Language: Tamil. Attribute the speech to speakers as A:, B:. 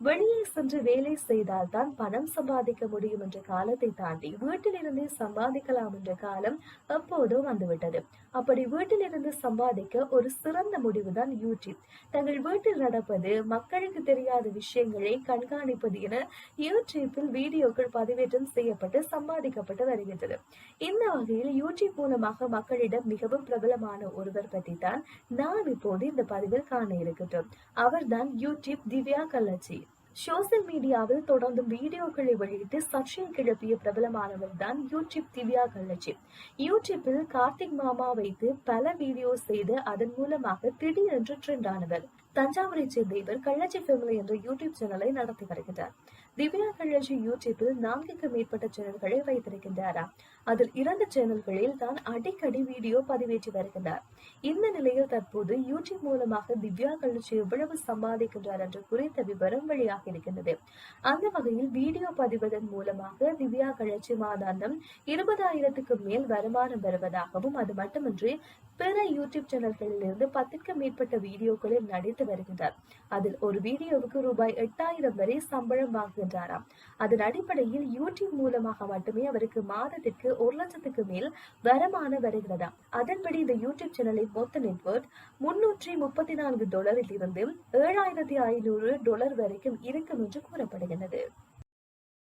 A: வெளியே சென்று வேலை செய்தால் தான் பணம் சம்பாதிக்க முடியும் என்ற காலத்தை தாண்டி வீட்டிலிருந்தே சம்பாதிக்கலாம் என்ற காலம் எப்போதோ வந்துவிட்டது. அப்படி வீட்டிலிருந்து சம்பாதிக்க ஒரு சிறந்த முடிவுதான் யூடியூப். தங்கள் வீட்டில் நடப்பது, மக்களுக்கு தெரியாத விஷயங்களை கண்காணிப்பது என யூடியூப்பில் வீடியோக்கள் பதிவேற்றம் செய்யப்பட்டு சம்பாதிக்கப்பட்டு வருகின்றது. இந்த வகையில் யூடியூப் மூலமாக மக்களிடம் மிகவும் பிரபலமான ஒருவர் பற்றி தான் நாம் இப்போது இந்த பதிவில் காண இருக்கின்றோம். அவர்தான் யூடியூப் திவ்யா கள்ளச்சி. சோசியல் மீடியாவில் தொடர்ந்து வீடியோக்களை வெளியிட்டு சர்ச்சையை கிளப்பிய பிரபலமானவர் தான் யூடியூப் திவ்யா கள்ளச்சி. யூடியூப்பில் கார்த்திக் மாமா வைத்து பல வீடியோ செய்து அதன் மூலமாக திடீரென்று ட்ரெண்ட் ஆனவர். தஞ்சாவூரை சேர்ந்த இவர் கள்ளச்சி ஃபேமிலி என்ற யூடியூப் சேனலை நடத்தி வருகிறார். திவ்யா கள்ளச்சி யூடியூப்பில் 4க்கு மேற்பட்ட சேனல்களை வைத்திருக்கின்றாராம். அதில் 2 சேனல்களில் தான் அடிக்கடி வீடியோ பதிவேற்றி வருகின்றார். இந்த நிலையில் தற்போது யூடியூப் மூலமாக திவ்யா கள்ளச்சி எவ்வளவு சம்பாதிக்கின்றார் என்ற குறித்த விவரம் வெளியாக இருக்கின்றது. அந்த வகையில் வீடியோ பதிவதன் மூலமாக திவ்யா கள்ளச்சி மாதாந்தம் 20,000க்கு மேல் வருமானம் வருவதாகவும், அது மட்டுமின்றி பிற யூடியூப் சேனல்களில் இருந்து 10க்கு மேற்பட்ட வீடியோக்களில் நடித்து வருகின்றார். அதில் ஒரு வீடியோவுக்கு ரூபாய் 8,000 வரை சம்பளம் வாங்குகின்றாராம். அதன் அடிப்படையில் யூடியூப் மூலமாக மட்டுமே அவருக்கு மாதத்திற்கு 1 லட்சத்துக்கு மேல் வருமானம் வருகிறதாம். அதன்படி இந்த யூடியூப் சேனலின் மொத்த நெட்வொர்க் $334 இருந்து $7,500 வரைக்கும் இருக்கும் என்று கூறப்படுகிறது.